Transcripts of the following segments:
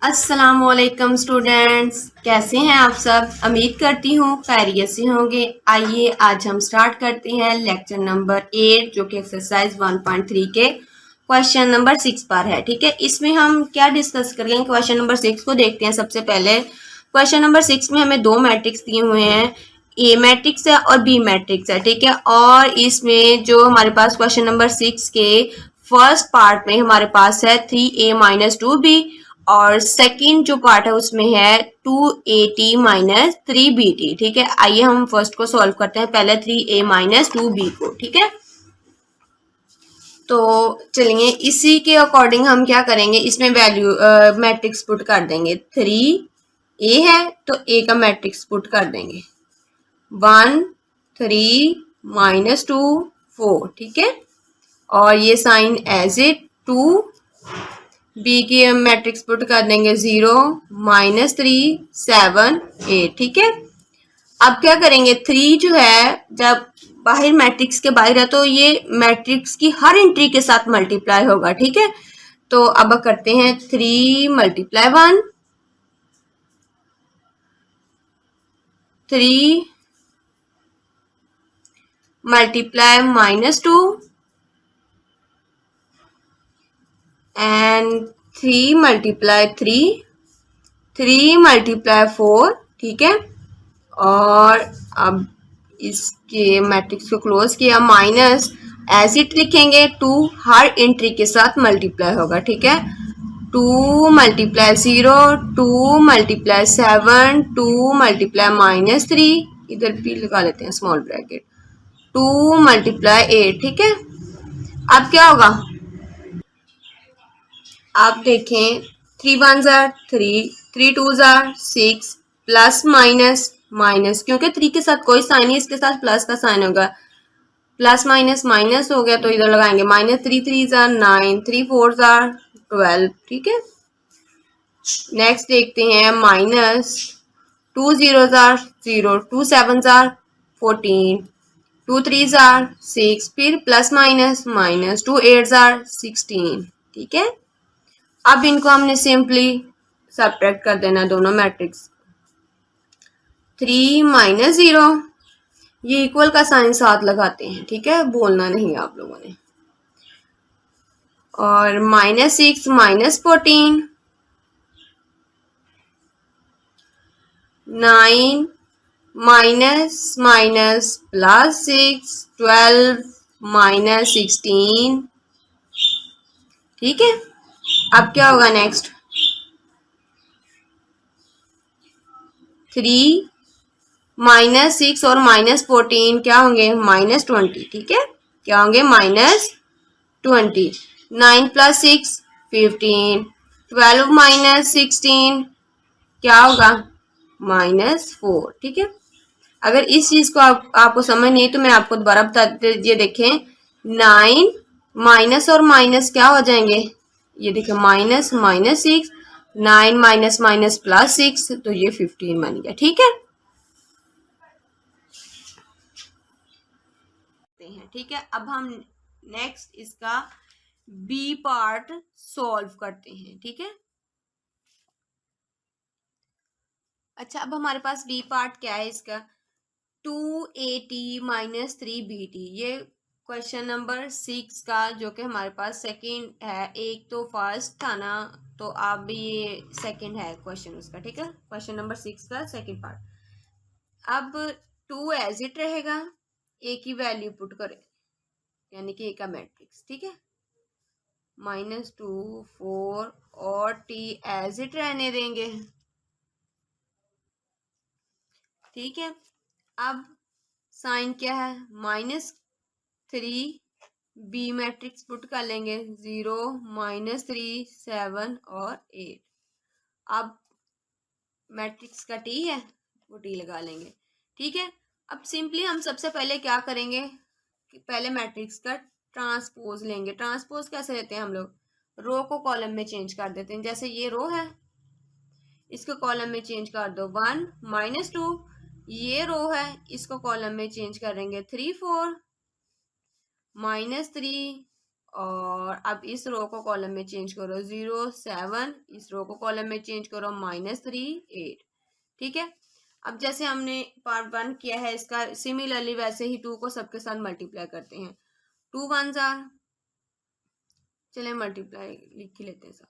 अस्सलामुअलैकुम स्टूडेंट्स, कैसे हैं आप सब। उम्मीद करती हूँ खैरियत से होंगे। आइए आज हम स्टार्ट करते हैं लेक्चर नंबर 8 जो कि एक्सरसाइज 1.3 के क्वेश्चन नंबर 6 पर है। ठीक है, इसमें हम क्या डिस्कस करेंगे। क्वेश्चन नंबर 6 को देखते हैं। सबसे पहले क्वेश्चन नंबर 6 में हमें दो मैट्रिक्स दिए हुए हैं, ए मैट्रिक्स है और बी मैट्रिक्स है। ठीक है, और इसमें जो हमारे पास क्वेश्चन नंबर 6 के फर्स्ट पार्ट में हमारे पास है 3a माइनस 2b और सेकंड जो पार्ट है उसमें है 2at माइनस 3bt। ठीक है, आइए हम फर्स्ट को सॉल्व करते हैं, पहले 3a माइनस 2b को। ठीक है, तो चलिए इसी के अकॉर्डिंग हम क्या करेंगे, इसमें वैल्यू मैट्रिक्स पुट कर देंगे। 3a है तो a का मैट्रिक्स पुट कर देंगे 1 3 माइनस 2 4। ठीक है, और ये साइन एज इट 2 बी की हम मैट्रिक्स पुट कर देंगे 0 माइनस 3 7 8। ठीक है, अब क्या करेंगे, 3 जो है जब बाहर मैट्रिक्स के बाहर है तो ये मैट्रिक्स की हर एंट्री के साथ मल्टीप्लाई होगा। ठीक है, तो अब करते हैं 3 multiply 1 3 multiply minus 2 and 3 multiply 3 multiply 4। ठीक है, और अब इसके मैट्रिक्स को क्लोज किया, माइनस एज इट लिखेंगे 2 हर एंट्री के साथ मल्टीप्लाई होगा। ठीक है, 2 मल्टीप्लाई 0 2 मल्टीप्लाई 7 2 मल्टीप्लाई माइनस 3, इधर भी लगा लेते हैं स्मॉल ब्रैकेट, 2 मल्टीप्लाई 8। ठीक है, अब क्या होगा, आप देखें 3 1 जार 3 3 2 जार 6 प्लस माइनस माइनस, क्योंकि 3 के साथ कोई साइन नहीं, इसके साथ प्लस का साइन होगा, प्लस माइनस माइनस हो गया तो इधर लगाएंगे माइनस 3 3 जार 9 3 4 जार 12। ठीक है, नेक्स्ट देखते हैं माइनस 2 0 जार 0 2 7 जार 14 2 3 जार 6, फिर प्लस माइनस माइनस 2 8 जार 16। ठीक है, अब इनको हमने सिंपली सब्ट्रैक्ट कर देना दोनों मैट्रिक्स। 3 माइनस 0, ये इक्वल का साइन साथ लगाते हैं। ठीक है, बोलना नहीं आप लोगों ने, और minus 6 minus 14 9 minus minus plus 6 12 minus 16। ठीक है, अब क्या होगा नेक्स्ट, 3 माइनस 6 और माइनस 14 क्या होंगे, माइनस 20। ठीक है, क्या होंगे, माइनस 20। 9 प्लस 6 15 12 माइनस 16 क्या होगा, माइनस 4। ठीक है, अगर इस चीज को आपको समझ नहीं तो मैं आपको दोबारा बता दीजिए। देखें 9 माइनस और माइनस क्या हो जाएंगे, ये देखें minus minus 6 9 minus minus plus 6 तो ये 15 बन गया। ठीक है, ठीक है, अब हम नेक्स्ट इसका बी पार्ट सॉल्व करते हैं। ठीक है, अच्छा अब हमारे पास बी पार्ट क्या है इसका, 2at माइनस 3bt। ये क्वेश्चन नंबर 6 का जो कि हमारे पास सेकंड है, एक तो फर्स्ट था ना, तो अब ये सेकंड है क्वेश्चन उसका। ठीक है, क्वेश्चन नंबर 6 का सेकंड पार्ट। अब 2 एज इट रहेगा, ए की वैल्यू पुट करें यानी कि ए का मैट्रिक्स। ठीक है, माइनस 2 4 और टी एज इट रहने देंगे। ठीक है, अब साइन क्या है, माइनस 3 बी मैट्रिक्स पुट कर लेंगे 0 माइनस 3 7 और 8। अब मैट्रिक्स का टी है वो टी लगा लेंगे। ठीक है, अब सिंपली हम सबसे पहले क्या करेंगे कि पहले मैट्रिक्स का ट्रांसपोज लेंगे। ट्रांसपोज कैसे लेते हैं हम लोग, रो को कॉलम में चेंज कर देते हैं। जैसे ये रो है इसको कॉलम में चेंज कर दो 1 माइनस 2, ये रो है इसको कॉलम में चेंज करेंगे 3 4 माइनस 3 और अब इस रो को कॉलम में चेंज करो 0 7, इस रो को कॉलम में चेंज करो -3 8। ठीक है, अब जैसे हमने पार्ट 1 किया है इसका, सिमिलरली वैसे ही 2 को सबके साथ मल्टीप्लाई करते हैं। 2 1 जार, चले मल्टीप्लाई लिख लेते हैं साथ।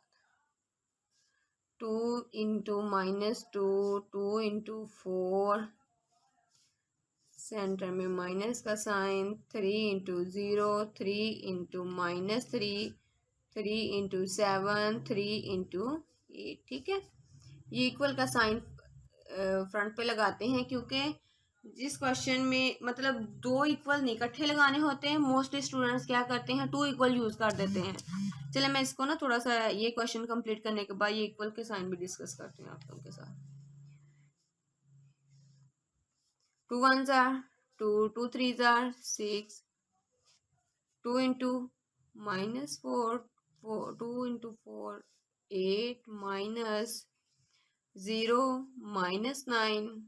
2 इंटू -2, 2 इंटू 4, सेंटर में माइनस का sign, 3 into 0, 3 into -3, 3 into 7, 3 into 8। ठीक है, ये इक्वल का साइन फ्रंट पे लगाते हैं क्योंकि जिस क्वेश्चन में मतलब दो इक्वल नहीं इकट्ठे लगाने होते हैं, मोस्टली स्टूडेंट्स क्या करते हैं 2 इक्वल यूज कर देते हैं। चले मैं इसको ना थोड़ा सा ये क्वेश्चन कंप्लीट करने के बाद ये इक्वल के साइन भी डिस्कस करते हैं आप लोगों के साथ। 2 1 जार 2, 2 3 जार 6, 2 इंटू -4, 2 इंटू 4 8, -0 -9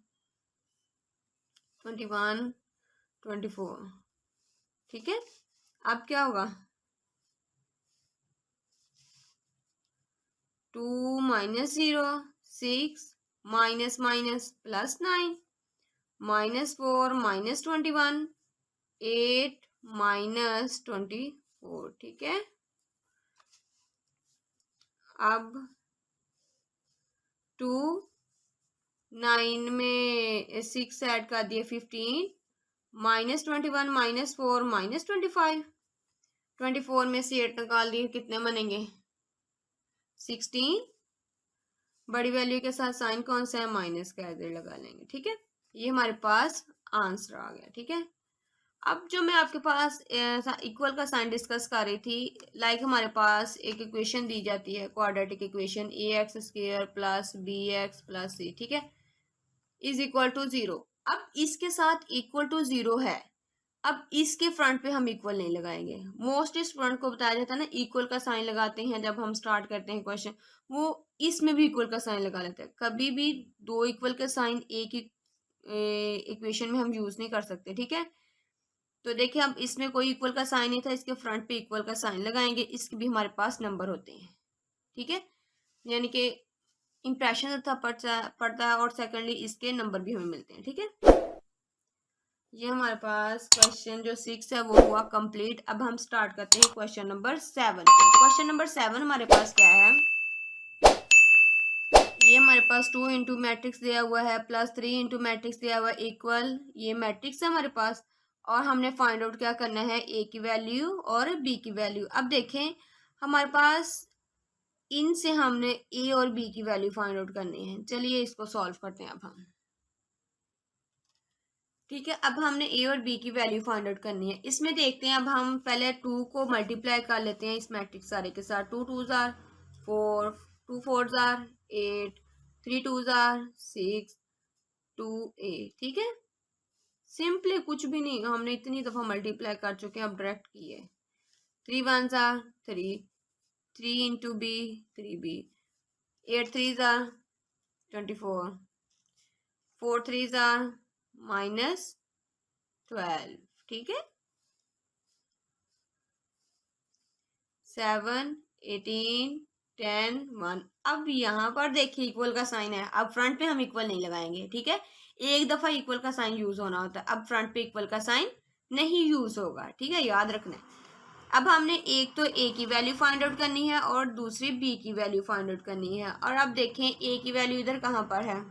21 24। ठीक है, अब क्या होगा 2 -0 6 -+ 9 -4 -21 8 -24। ठीक है, अब 2 9 में 6 ऐड कर दिए 15 -21 -4 -25। 24 में से 8 निकाल दिए, कितने बनेंगे 16। बड़ी वैल्यू के साथ साइन कौन सा है माइनस का, इधर लगा लेंगे। ठीक है, ये हमारे पास आंसर आ गया। ठीक है, अब जो मैं आपके पास इक्वल का साइन डिस्कस कर रही थी, लाइक हमारे पास एक इक्वेशन दी जाती है quadratic equation ax² plus bx plus c। ठीक है, इज इक्वल टू 0। अब इसके साथ इक्वल टू 0 है, अब इसके फ्रंट पे हम इक्वल नहीं लगाएंगे। मोस्ट स्टूडेंट को बताया जाता है ना इक्वल का साइन लगाते हैं जब हम स्टार्ट करते हैं क्वेश्चन, वो इसमें भी इक्वल का साइन लगा लेते हैं। कभी भी दो इक्वल के साइन एक ही इक्वेशन में हम यूज नहीं कर सकते। ठीक है, तो देखिए अब इसमें कोई इक्वल का साइन नहीं था, इसके फ्रंट पे इक्वल का साइन लगाएंगे, इसके भी हमारे पास नंबर होते हैं। ठीक है, यानी कि इंप्रेशन अच्छा पड़ता है और सेकेंडली इसके नंबर भी हमें मिलते हैं। ठीक है, ये हमारे पास क्वेश्चन जो 6 है वो हुआ कंप्लीट। अब हम स्टार्ट करते हैं क्वेश्चन नंबर 7। क्वेश्चन नंबर 7 हमारे पास क्या है, ये हमारे पास 2 इंटू मैट्रिक्स दिया हुआ है प्लस 3 इंटू मैट्रिक्स दिया हुआ है इक्वल, ये मैट्रिक्स है हमारे पास, और हमने फाइंड आउट क्या करना है ए की वैल्यू और बी की वैल्यू। अब देखें हमारे पास इनसे हमने ए और बी की वैल्यू फाइंड आउट करनी है। चलिए इसको सॉल्व करते हैं अब हम। ठीक है, अब हमने ए और बी की वैल्यू फाइंड आउट करनी है। इसमें देखते हैं, अब हम पहले 2 को मल्टीप्लाई कर लेते हैं इस मैट्रिक्स सारे के साथ। 2 2 जार 4, 2 4 जार 8, 3 2 जार 6, 2 8। ठीक है, सिंपली कुछ भी नहीं, हमने इतनी दफा मल्टीप्लाई कर चुके हैं, अब डायरेक्ट किए। 3 1 जार 3, 3 इंटू बी 3b, 8 3 जार 24, 4 3 जार -12। ठीक है, 7 18 10 1। अब यहाँ पर देखिए इक्वल का साइन है, अब फ्रंट पे हम इक्वल नहीं लगाएंगे। ठीक है, एक दफा इक्वल का साइन यूज होना होता है, अब फ्रंट पे इक्वल का साइन नहीं यूज होगा। ठीक है, याद रखना है। अब हमने एक तो ए की वैल्यू फाइंड आउट करनी है और दूसरी बी की वैल्यू फाइंड आउट करनी है। और अब देखें ए की वैल्यू इधर कहाँ पर है,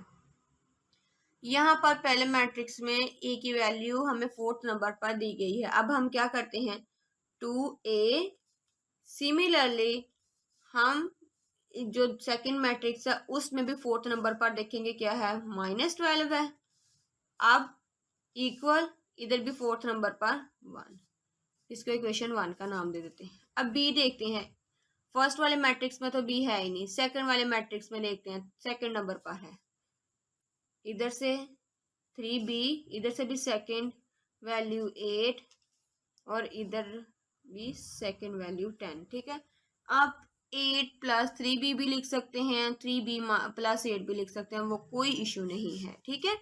यहाँ पर पहले मैट्रिक्स में ए की वैल्यू हमें 4th नंबर पर दी गई है। अब हम क्या करते हैं 2a, सिमिलरली हम जो सेकंड मैट्रिक्स है उसमें भी 4th नंबर पर देखेंगे क्या है -12 है। अब इक्वल इधर भी 4th नंबर पर 1, इसको इक्वेशन 1 का नाम दे देते हैं। अब बी देखते हैं, फर्स्ट वाले मैट्रिक्स में तो बी है ही नहीं, सेकंड वाले मैट्रिक्स में देखते हैं सेकंड नंबर पर है, इधर से 3b, इधर से भी सेकंड वैल्यू 8 और इधर भी सेकंड वैल्यू 10। ठीक है, आप 8 प्लस 3b भी लिख सकते हैं, 3b प्लस 8 भी लिख सकते हैं, वो कोई इशू नहीं है। ठीक है,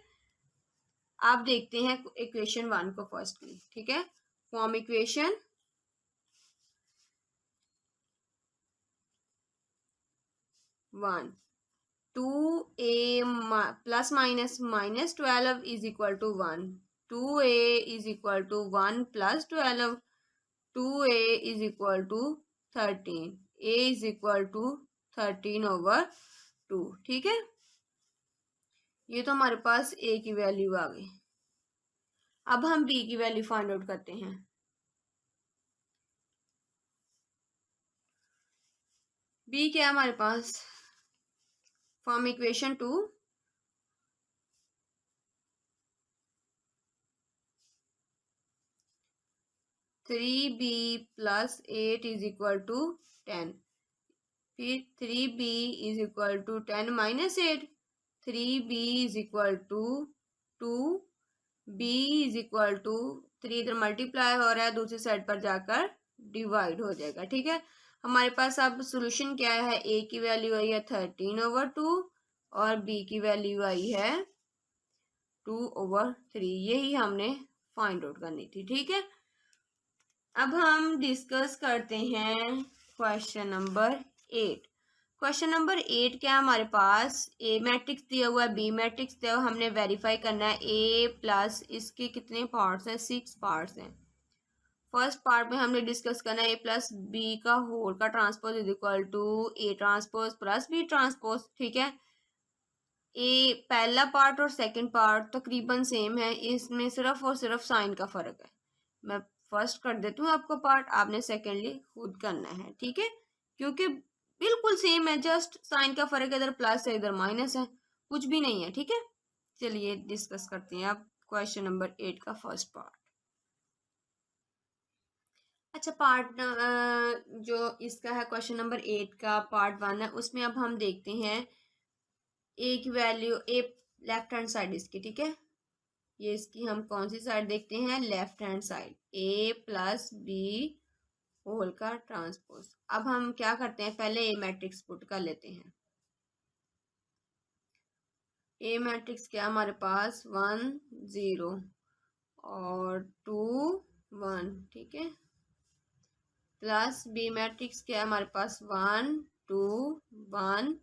आप देखते हैं इक्वेशन 1 को फर्स्टली। ठीक है, form equation 1, 2a plus minus minus 12 is equal to 1, 2a is equal to 1 plus 12, 2a is equal to 13, a is equal to 13/2। ठीक है, ये तो हमारे पास a की वैल्यू आ गई। अब हम b की वैल्यू फाइंड आउट करते हैं। b क्या है हमारे पास, from equation 2 3b plus 8 is equal to 10, फिर 3b is equal to 10 minus 8, 3b is equal to 2, b is equal to 3 इधर मल्टीप्लाई हो रहा है, दूसरी साइड पर जाकर डिवाइड हो जाएगा। ठीक है, हमारे पास अब सोल्यूशन क्या है, a की वैल्यू आई है 13/2 और b की वैल्यू आई है 2/3। यही हमने फाइंड आउट करनी थी। ठीक है, अब हम डिस्कस करते हैं क्वेश्चन नंबर 8। क्वेश्चन नंबर 8 क्या है हमारे पास, ए मैट्रिक्स दिया हुआ है, बी मैट्रिक्स दिया हुआ, हमने वेरीफाई करना है ए प्लस इसके कितने पार्ट्स हैं, 6 पार्ट्स हैं। फर्स्ट पार्ट में हमने डिस्कस करना है ए प्लस बी का होल का transpose is equal to A transpose plus B transpose. ठीक है, ए पहला पार्ट और सेकंड पार्ट तकरीबन सेम है, इसमें सिर्फ और सिर्फ साइन का फर्क है। मैं फर्स्ट कर देती हूँ आपको पार्ट, आपने सेकेंडली खुद करना है। ठीक है, क्योंकि बिल्कुल सेम है, जस्ट साइन का फर्क है, इधर प्लस है इधर माइनस है, कुछ भी नहीं है। ठीक है, चलिए डिस्कस करते हैं अब क्वेश्चन नंबर 8 का फर्स्ट पार्ट। अच्छा, पार्ट जो इसका है क्वेश्चन नंबर 8 का पार्ट 1 है, उसमें अब हम देखते हैं ए की वैल्यू, ए लेफ्ट हैंड साइड इसकी। ठीक है, ये इसकी हम कौन सी साइड देखते हैं, लेफ्ट हैंड साइड, ए प्लस बी होल का ट्रांसपोज। अब हम क्या करते हैं, पहले ए मैट्रिक्स पुट कर लेते हैं। ए मैट्रिक्स क्या हमारे पास 1 0 और 2 1। ठीक है, प्लस बी मैट्रिक्स क्या है हमारे पास 1 2 1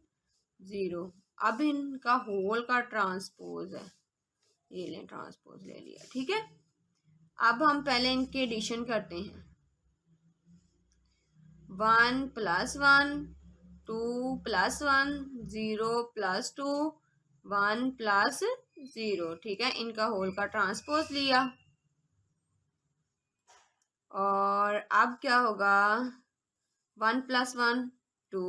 0। अब इनका होल का ट्रांसपोज है, ये लें ट्रांसपोज ले लिया। ठीक है, अब हम पहले इनके एडिशन करते हैं, 1 + 1 2 + 1 0 + 2 1 + 0। ठीक है, इनका होल का ट्रांसपोज लिया और अब क्या होगा, 1 + 1 2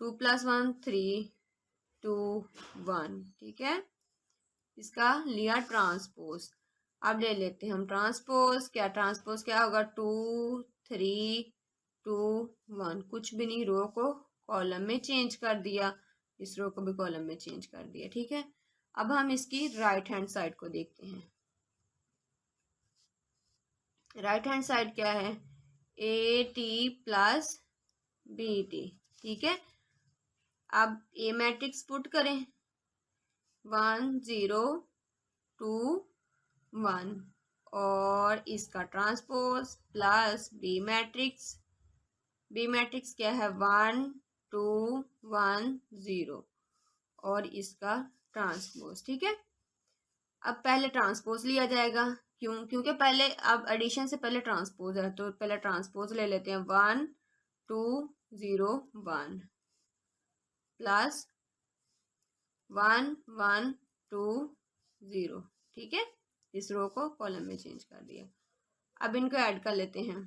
2 + 1 3 2 1। ठीक है, इसका लिया ट्रांसपोज। अब ले लेते हैं हम ट्रांसपोज, ट्रांसपोज क्या होगा, 2 3 2 1, कुछ भी नहीं, रो को कॉलम में चेंज कर दिया, इस रो को भी कॉलम में चेंज कर दिया। ठीक है, अब हम इसकी राइट हैंड साइड को देखते हैं। राइट हैंड साइड क्या है, A T plus B T. ठीक है, अब ए मैट्रिक्स पुट करें, 1 0 2 1 और इसका transpose plus B matrix, B matrix क्या है 1 2 1 0 और इसका ट्रांसपोज। ठीक है, अब पहले ट्रांसपोज लिया जाएगा, क्योंकि पहले अब एडिशन से पहले ट्रांसपोज है, तो पहले ट्रांसपोज ले लेते हैं, 1 2 0 1 प्लस 1 1 2 0। ठीक है, इस रो को कॉलम में चेंज कर दिया। अब इनको ऐड कर लेते हैं,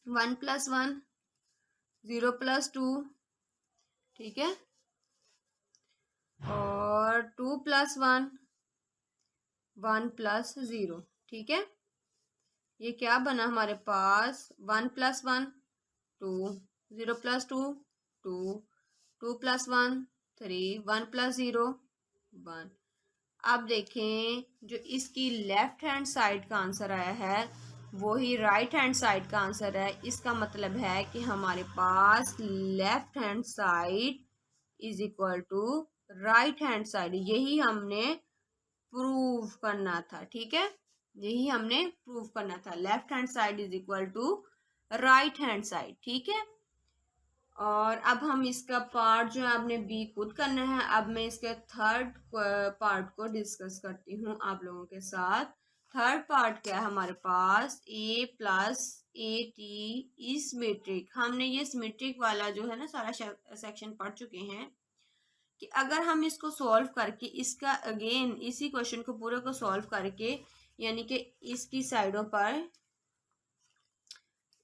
1 + 1 0 + 2। ठीक है, और 2 + 1 1 + 0। ठीक है, ये क्या बना हमारे पास, 1 + 1 2 0 + 2 2 2 + 1 3 1 + 0 1। अब देखें, जो इसकी लेफ्ट हैंड साइड का आंसर आया है वही राइट हैंड साइड का आंसर है। इसका मतलब है कि हमारे पास left hand side is equal to right hand side, यही हमने प्रूव करना था। ठीक है, यही हमने प्रूव करना था, left hand side is equal to right hand side. ठीक है, और अब हम इसका पार्ट जो है आपने बी खुद करना है। अब मैं इसके थर्ड पार्ट को डिस्कस करती हूँ आप लोगों के साथ। थर्ड पार्ट क्या है हमारे पास, a plus A T is symmetric. हमने ये सिमेट्रिक वाला जो है ना सारा सेक्शन पढ़ चुके हैं कि अगर हम इसको सॉल्व करके इसका अगेन इसी क्वेश्चन को पूरे को सॉल्व करके यानी कि इसकी साइडों पर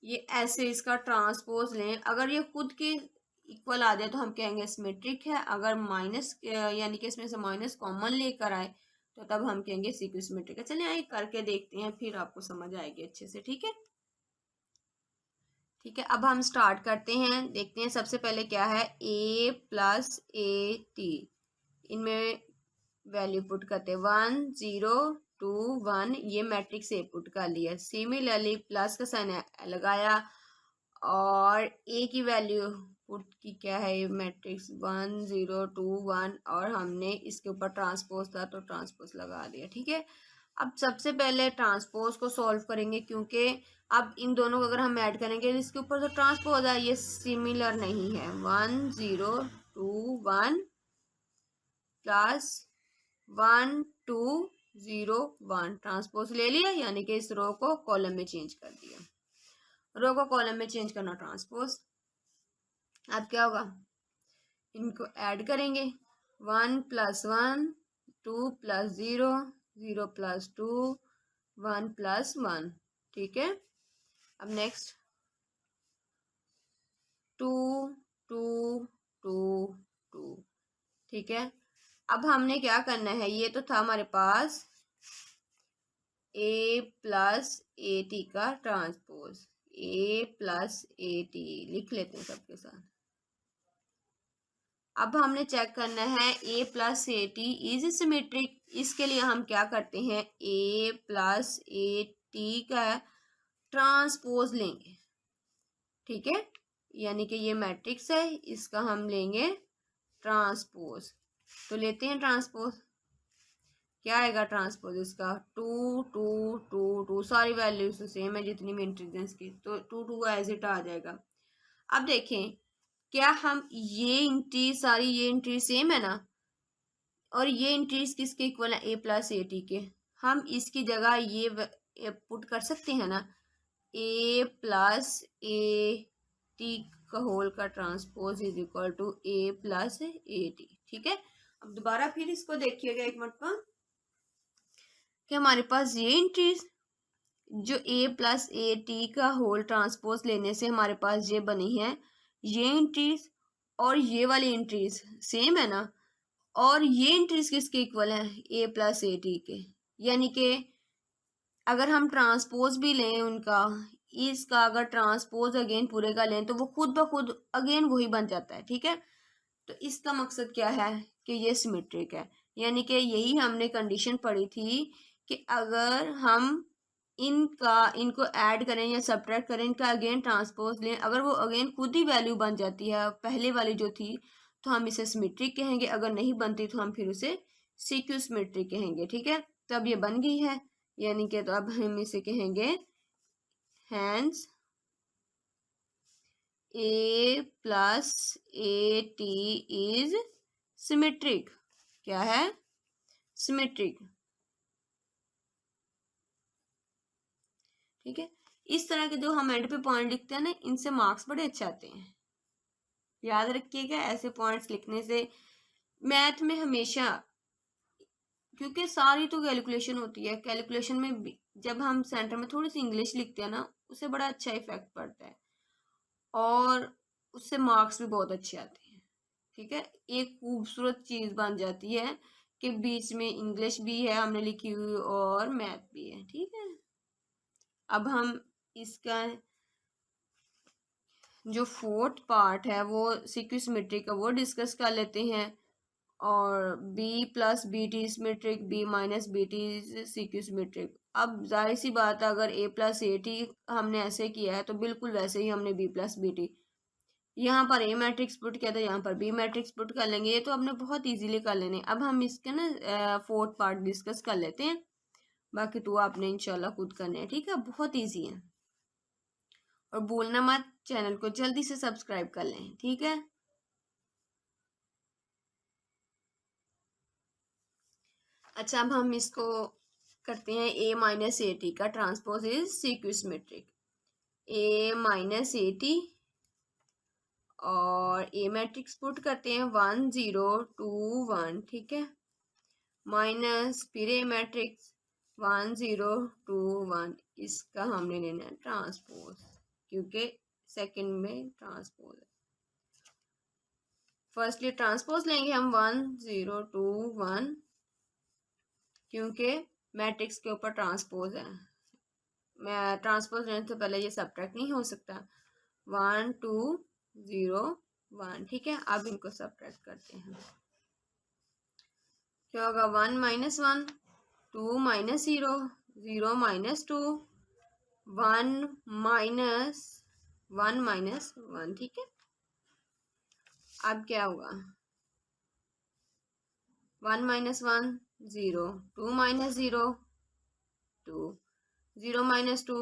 ये ऐसे इसका ट्रांसपोज लें, अगर ये खुद के इक्वल आ जाए तो हम कहेंगे सिमेट्रिक है। अगर माइनस यानी कि इसमें से माइनस कॉमन लेकर आए तो तब हम कहेंगे सीक्यू सिमेट्रिक है। चलिए आइए करके देखते हैं, फिर आपको समझ आएगी अच्छे से। ठीक है, ठीक है, अब हम स्टार्ट करते हैं। देखते हैं सबसे पहले क्या है, ए प्लस ए टी, इनमें वैल्यू पुट करते हैं 1 0 2 1, ये मैट्रिक्स ए पुट कर लिया। सिमिलरली प्लस का साइन लगाया और ए की वैल्यू पुट की क्या है, ये मैट्रिक्स 1 0 2 1 और हमने इसके ऊपर ट्रांसपोज था तो ट्रांसपोज लगा दिया। ठीक है, अब सबसे पहले ट्रांसपोज को सॉल्व करेंगे क्योंकि अब इन दोनों को अगर हम ऐड करेंगे इसके ऊपर तो ट्रांसपोज है, ये सिमिलर नहीं है। 1 0 2 1 प्लस 1 2 0 1 ट्रांसपोज ले लिया, यानी कि इस रो को कॉलम में चेंज कर दिया। रो को कॉलम में चेंज करना ट्रांसपोज। अब क्या होगा, इनको ऐड करेंगे 1 प्लस 1 2 प्लस 0 0 प्लस 2 1 प्लस 1। ठीक है, अब नेक्स्ट 2 2 2 2। ठीक है, अब हमने क्या करना है, ये तो था हमारे पास ए प्लस ए टी का transpose, A plus A T लिख लेते हैं सबके साथ। अब हमने चेक करना है ए plus A T is symmetric. इसके लिए हम क्या करते हैं, ए प्लस ए टी का ट्रांसपोज लेंगे। ठीक है, यानी कि ये मैट्रिक्स है, इसका हम लेंगे ट्रांसपोज। तो लेते हैं ट्रांसपोज, क्या आएगा ट्रांसपोज इसका 2 2 2 2, सारी वैल्यूज सेम है जितनी भी इंटीजर्स की, तो 2 2 एज इट आ जाएगा। अब देखें क्या हम ये इंट्रीज सारी ये इंट्रीज सेम है ना, और ये इंट्रीज किसके इक्वल है, ए प्लस ए टी के। हम इसकी जगह ये पुट कर सकते हैं ना, ए प्लस ए टी का होल का transpose is equal to A plus A T. ठीक है, अब दोबारा फिर इसको देखिएगा एक मरतबा कि हमारे पास ये इंट्रीज जो ए प्लस ए टी का होल ट्रांसपोज लेने से हमारे पास ये बनी है, ये इंट्रीज और ये वाली इंट्रीज सेम है ना, और ये इंट्रीज किसके इक्वल है, ए प्लस ए टी के। यानी कि अगर हम ट्रांसपोज भी लें उनका, इसका अगर ट्रांसपोज अगेन पूरे का लें तो वो खुद ब खुद अगेन वही बन जाता है। ठीक है, तो इसका मकसद क्या है कि ये सिमेट्रिक है। यानी कि यही हमने कंडीशन पढ़ी थी कि अगर हम इनको ऐड करें या सब्ट्रैक्ट करें, इनका अगेन ट्रांसपोज लें, अगर वो अगेन खुद ही वैल्यू बन जाती है पहले वाली जो थी तो हम इसे सिमेट्रिक कहेंगे, अगर नहीं बनती तो हम फिर उसे सीक्यू सिमेट्रिक कहेंगे। ठीक है, तो अब ये बन गई है, यानी कि तो अब हम इसे कहेंगे hence A plus A T is symmetric. क्या है, सिमेट्रिक। ठीक है, इस तरह के जो हम एंड पे पॉइंट लिखते हैं ना, इनसे मार्क्स बड़े अच्छे आते हैं, याद रखिएगा। ऐसे पॉइंट्स लिखने से मैथ में हमेशा, क्योंकि सारी तो कैलकुलेशन होती है, कैलकुलेशन में जब हम सेंटर में थोड़ी सी इंग्लिश लिखते हैं ना, उससे बड़ा अच्छा इफेक्ट पड़ता है और उससे मार्क्स भी बहुत अच्छे आते हैं। ठीक है, एक खूबसूरत चीज़ बन जाती है कि बीच में इंग्लिश भी है हमने लिखी हुई और मैथ भी है। ठीक है, अब हम इसका जो फोर्थ पार्ट है वो सीक्यू सिमेट्रिक का वो डिस्कस कर लेते हैं। और B plus B T symmetric, B minus B T skew symmetric. अब जाहिर सी बात है, अगर ए प्लस ए टी हमने ऐसे किया है तो बिल्कुल वैसे ही हमने बी प्लस बी टी, यहाँ पर ए मैट्रिक्स पुट किया था यहाँ पर बी मैट्रिक्स पुट कर लेंगे। ये तो हमने बहुत इजीली कर लेने। अब हम इसके ना फोर्थ पार्ट डिस्कस कर लेते हैं, बाकी तो आपने इंशाल्लाह खुद करने हैं। ठीक है, बहुत ईजी है और बोलना मत, चैनल को जल्दी से सब्सक्राइब कर लें, ठीक है। अच्छा, अब हम इसको करते हैं ए माइनस ए टी का transpose is skew symmetric. A minus A T और ए मैट्रिक्स पुट करते हैं 1 0 2 1, ठीक है, माइनस फिर ए मैट्रिक्स 1 0 2 1। इसका हमने लेना है ट्रांसपोज क्योंकि सेकंड में ट्रांसपोज है। फर्स्टली ट्रांसपोज लेंगे हम 1 0 2 1 क्योंकि मैट्रिक्स के ऊपर ट्रांसपोज है। मैं ट्रांसपोज लेने से पहले ये सब्ट्रैक्ट नहीं हो सकता। 1 2 0 1, ठीक है। अब इनको सब्ट्रैक्ट करते हैं। क्या होगा? 1 minus 1, 2 minus 0, 0 minus 2, 1 minus 1 minus 1, ठीक है। अब क्या होगा? 1 minus 1 0, 2 minus 0 2, 0 minus 2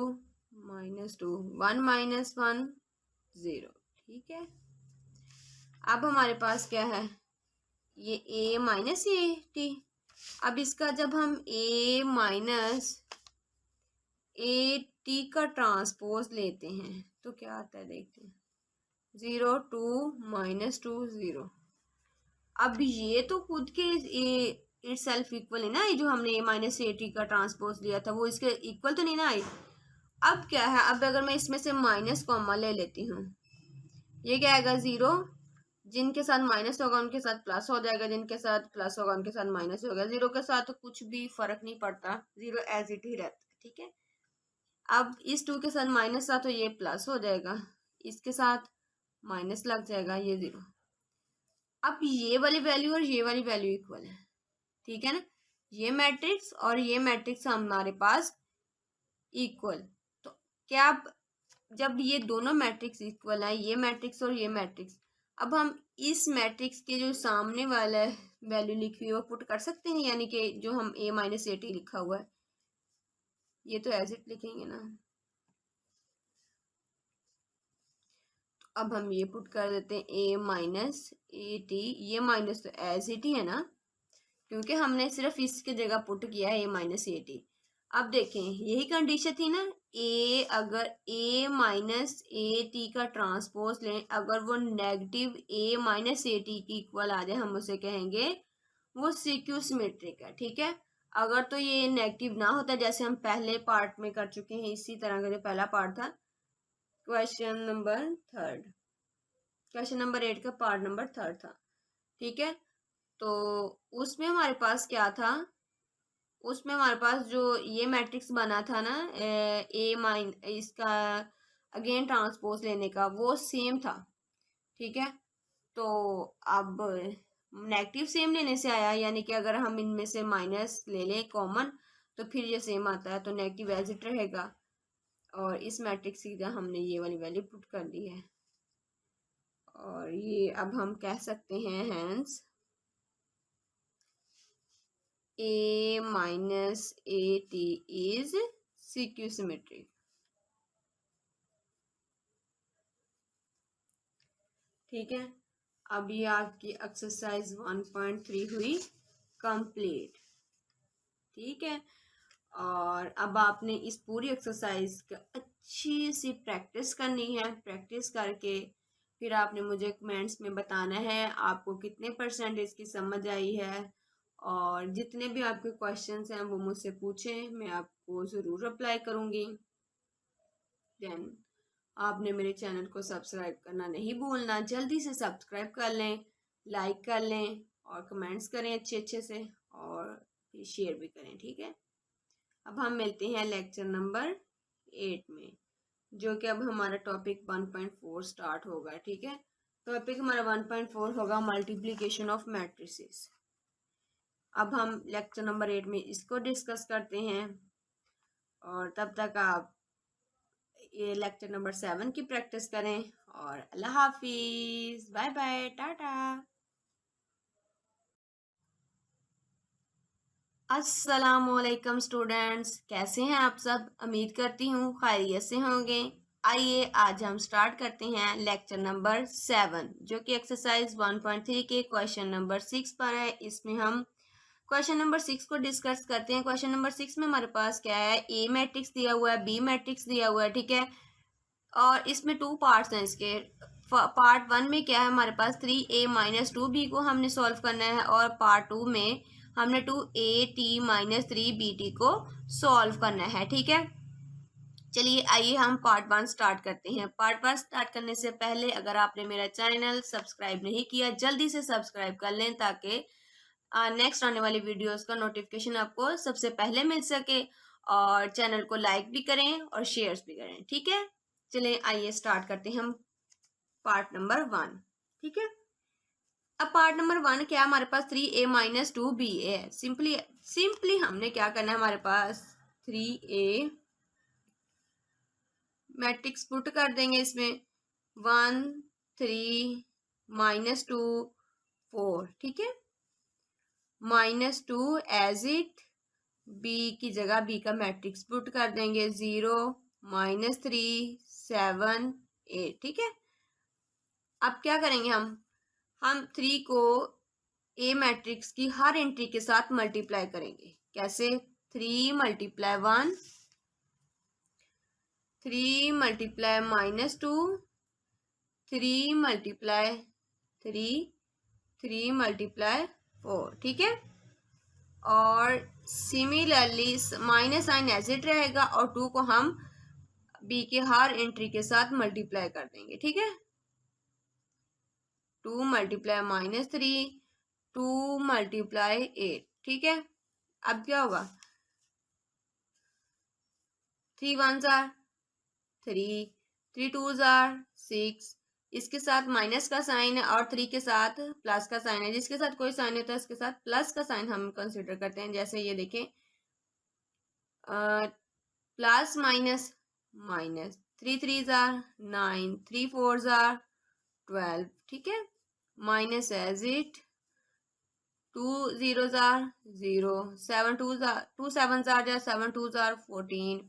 minus 2, 1 minus 1 0, ठीक है। अब हमारे पास क्या है? ये a माइनस ए टी। अब इसका जब हम a माइनस ए टी का ट्रांसपोज लेते हैं तो क्या आता है, देखते हैं। 0 2 माइनस 2 0। अब ये तो खुद के इट सेल्फ इक्वल है ना, ये जो हमने a माइनस ए टी का ट्रांसपोज लिया था वो इसके इक्वल तो नहीं ना आई। अब क्या है? अब अगर मैं इसमें से माइनस कॉमा ले लेती हूँ, ये क्या आएगा? 0, जिनके साथ माइनस होगा उनके साथ प्लस हो जाएगा, जिनके साथ प्लस होगा उनके साथ माइनस होगा। 0 के साथ तो कुछ भी फर्क नहीं पड़ता, 0 एज इट ही रहता है, ठीक है। अब इस 2 के साथ माइनस था तो ये प्लस हो जाएगा, इसके साथ माइनस लग जाएगा, ये 0। अब ये वाली वैल्यू और ये वाली वैल्यू इक्वल है, ठीक है ना। ये मैट्रिक्स और ये मैट्रिक्स हमारे पास इक्वल। तो क्या जब ये दोनों मैट्रिक्स इक्वल है, ये मैट्रिक्स और ये मैट्रिक्स, अब हम इस मैट्रिक्स के जो सामने वाला वैल्यू लिखी हुई है वो पुट कर सकते हैं, यानी कि जो हम a माइनस ए टी लिखा हुआ है ये तो एज इट लिखेंगे ना। तो अब हम ये पुट कर देते हैं a माइनस ए टी। ये माइनस तो एज इट ही है ना, क्योंकि हमने सिर्फ इसकी जगह पुट किया है a माइनस ए टी। अब देखें, यही कंडीशन थी ना, अगर a माइनस ए टी का ट्रांसपोज लें, अगर वो negative a minus A T की इक्वल आ जाए, हम उसे कहेंगे वो सीक्यू सिमेट्रिक है, ठीक है। अगर तो ये नेगेटिव ना होता, जैसे हम पहले पार्ट में कर चुके हैं, इसी तरह का जो पहला पार्ट था, क्वेश्चन नंबर 3, क्वेश्चन नंबर 8 का पार्ट नंबर 3 था, ठीक है। तो उसमें हमारे पास क्या था? उसमें हमारे पास जो ये मैट्रिक्स बना था ना, इसका अगेन ट्रांसपोज लेने का, वो सेम था, ठीक है। तो अब नेगेटिव सेम लेने से आया, यानी कि अगर हम इनमें से माइनस ले लें कॉमन तो फिर ये सेम आता है, तो नेगेटिव एज इट रहेगा। और इस मैट्रिक्स की जगह हमने ये वाली वैल्यू पुट कर दी है, और ये अब हम कह सकते हैं hence a minus A T is skew symmetric, ठीक है। अब ये आपकी एक्सरसाइज 1.3 हुई कंप्लीट, ठीक है। और अब आपने इस पूरी एक्सरसाइज का अच्छी सी प्रैक्टिस करनी है। प्रैक्टिस करके फिर आपने मुझे कमेंट्स में बताना है आपको कितने % इसकी समझ आई है, और जितने भी आपके क्वेश्चंस हैं वो मुझसे पूछें, मैं आपको ज़रूर रिप्लाई करूँगी। देन आपने मेरे चैनल को सब्सक्राइब करना नहीं भूलना, जल्दी से सब्सक्राइब कर लें, लाइक कर लें और कमेंट्स करें अच्छे अच्छे से, और फिर शेयर भी करें, ठीक है। अब हम मिलते हैं लेक्चर नंबर 8 में, जो कि अब हमारा टॉपिक 1.4 स्टार्ट होगा, ठीक है। टॉपिक हमारा 1.4 होगा मल्टीप्लिकेशन ऑफ मैट्रिसेस। अब हम लेक्चर नंबर 8 में इसको डिस्कस करते हैं, और तब तक आप ये लेक्चर नंबर 7 की प्रैक्टिस करें, और अल्लाह हाफिज, बाय बाय, टाटा। अस्सलामुअलैकुम स्टूडेंट्स, कैसे हैं आप सब? उम्मीद करती हूँ खैरियत से होंगे। आइए आज हम स्टार्ट करते हैं लेक्चर नंबर 7 जो कि एक्सरसाइज 1.3 के क्वेश्चन नंबर 6 पर है। इसमें हम क्वेश्चन नंबर 6 को डिस्कस करते हैं। क्वेश्चन नंबर 6 में हमारे पास क्या है, ए मैट्रिक्स दिया हुआ है, बी मैट्रिक्स दिया हुआ है, ठीक है। और इसमें 2 पार्ट्स हैं इसके। पार्ट 1 में क्या है, हमारे पास 3a माइनस 2b को हमने सॉल्व करना है, और पार्ट 2 में हमने 2at माइनस 3bt को सॉल्व करना है, ठीक है। चलिए आइए हम पार्ट 1 स्टार्ट करते हैं। पार्ट 1 स्टार्ट करने से पहले अगर आपने मेरा चैनल सब्सक्राइब नहीं किया, जल्दी से सब्सक्राइब कर लें ताकि नेक्स्ट आने वाली वीडियोस का नोटिफिकेशन आपको सबसे पहले मिल सके। और चैनल को लाइक भी करें और शेयर्स भी करें, ठीक है। चलिए आइए स्टार्ट करते हैं हम पार्ट नंबर 1, ठीक है। अब पार्ट नंबर 1 क्या, हमारे पास 3a माइनस 2b है। सिंपली हमने क्या करना है, हमारे पास 3a मैट्रिक्स पुट कर देंगे इसमें 1 3 माइनस 2 4, ठीक है। माइनस 2 एज इट, बी की जगह बी का मैट्रिक्स पुट कर देंगे 0 माइनस 3 7 8, ठीक है। अब क्या करेंगे हम 3 को ए मैट्रिक्स की हर एंट्री के साथ मल्टीप्लाई करेंगे। कैसे, 3 multiply 1, 3 multiply minus 2, 3 multiply 3, 3 multiply 4, ठीक है। और similarly minus sign as it रहेगा और 2 को हम बी के हर एंट्री के साथ मल्टीप्लाई कर देंगे, ठीक है। 2 मल्टीप्लाई माइनस 3, 2 मल्टीप्लाई 8, ठीक है। अब क्या होगा, 3 1s आर 3, 3 2s आर 6, इसके साथ माइनस का साइन है और 3 के साथ प्लस का साइन है। जिसके साथ कोई साइन होता है उसके साथ प्लस का साइन हम कंसिडर करते हैं। जैसे ये देखें, plus minus minus, 3 3s are 9, 3 4s are 12, ठीक है। Minus as it, 2 zeros are 0, 7 2s are 2 7s are just 7 2s are 14,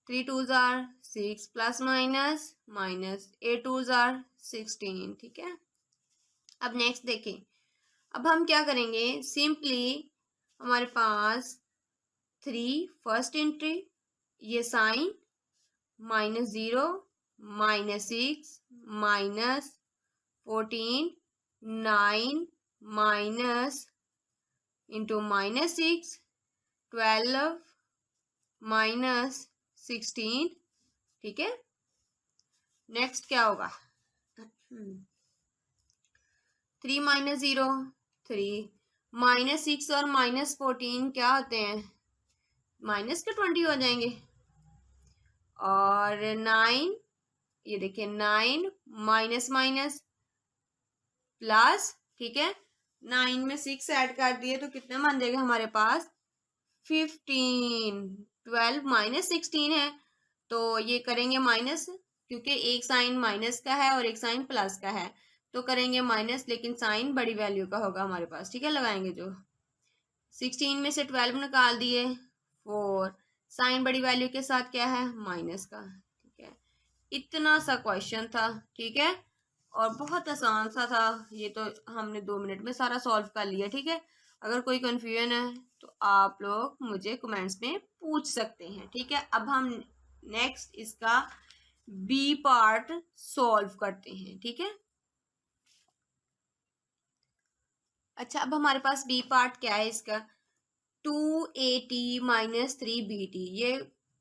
3 2s are 6, plus minus minus 8 2s are 16, ठीक है। अब नेक्स्ट देखें, अब हम क्या करेंगे, सिंपली हमारे पास 3 फर्स्ट एंट्री, ये sign minus 0 minus 6 minus 14 9 minus into minus 6 12 minus 16, ठीक है। नेक्स्ट क्या होगा, 3 माइनस 0 3, माइनस 6 और माइनस 14 क्या होते हैं, माइनस के 20 हो जाएंगे। और 9, ये देखिए 9 माइनस माइनस प्लस, ठीक है। 9 में 6 ऐड कर दिए तो कितने बन जाएगा हमारे पास 15, 12 माइनस 16 है तो ये करेंगे माइनस, क्योंकि एक साइन माइनस का है और एक साइन प्लस का है तो करेंगे माइनस, लेकिन साइन बड़ी वैल्यू का होगा हमारे पास, ठीक है। लगाएंगे जो 16 में से 12 निकाल दिए 4, साइन बड़ी वैल्यू के साथ क्या है माइनस का, ठीक है। इतना सा क्वेश्चन था, ठीक है, और बहुत आसान सा था ये, तो हमने 2 मिनट में सारा सॉल्व कर लिया, ठीक है। अगर कोई कंफ्यूजन है तो आप लोग मुझे कमेंट्स में पूछ सकते हैं, ठीक है। अब हम नेक्स्ट इसका बी पार्ट सॉल्व करते हैं, ठीक है। अच्छा, अब हमारे पास बी पार्ट क्या है इसका, 2at माइनस 3bt, ये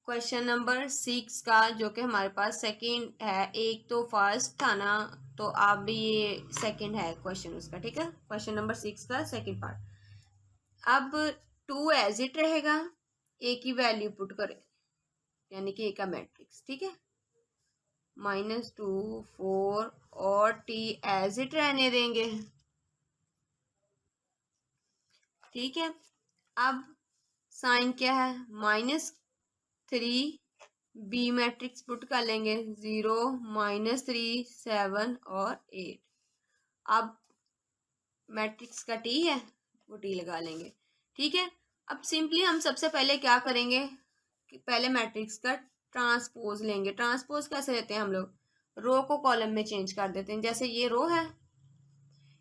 क्वेश्चन नंबर 6 का जो कि हमारे पास सेकंड है। एक तो फर्स्ट था ना, तो अब ये सेकंड है क्वेश्चन उसका, ठीक है। क्वेश्चन नंबर 6 का सेकंड पार्ट। अब 2 एज इट रहेगा, ए की वैल्यू पुट करें यानी कि ए का मैट्रिक्स, ठीक है। -2 4 और t एज इट रहने देंगे, ठीक है। अब साइन क्या है, -3 बी मैट्रिक्स पुट कर लेंगे 0 -3 7 और 8। अब मैट्रिक्स का टी है वो टी लगा लेंगे, ठीक है। अब सिंपली हम सबसे पहले क्या करेंगे कि पहले मैट्रिक्स का ट्रांसपोज लेंगे। ट्रांसपोज कैसे लेते हैं हम लोग, रो को कॉलम में चेंज कर देते हैं। जैसे ये रो है,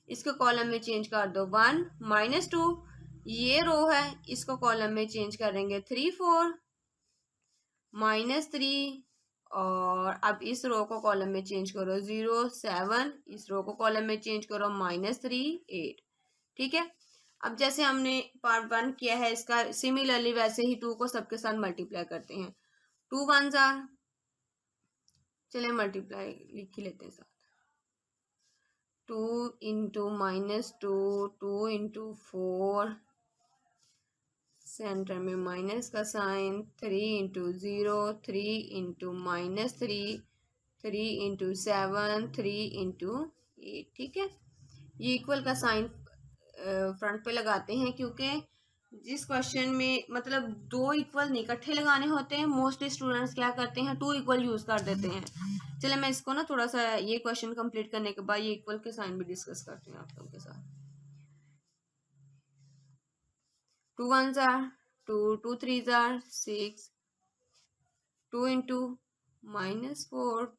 इसको कॉलम में चेंज कर दो 1 -2। ये रो है, इसको कॉलम में चेंज करेंगे 3 4 -3। और अब इस रो को कॉलम में चेंज करो 0 7। इस रो को कॉलम में चेंज करो -3 8। ठीक है। अब जैसे हमने पार्ट 1 किया है इसका, सिमिलरली वैसे ही 2 को सबके साथ मल्टीप्लाई करते हैं। 2 1s are, चले मल्टीप्लाई लिख ही लेते हैं साथ। 2 इंटू -2, 2 इंटू 4, सेंटर में माइनस का sign, 3 into 0, 3 into -3, 3 into 7, 3 into 8। ठीक है। ये इक्वल का साइन फ्रंट पे लगाते हैं, क्योंकि जिस क्वेश्चन में मतलब दो इक्वल नहीं इकट्ठे लगाने होते हैं, मोस्टली स्टूडेंट्स क्या करते हैं 2 इक्वल यूज कर देते हैं। चले मैं इसको ना थोड़ा सा ये क्वेश्चन कंप्लीट करने के बाद ये इक्वल के साइन भी डिस्कस करते हैं आप लोगों के साथ। 2 1s are 2, 2 3s are 6, 2 into -4,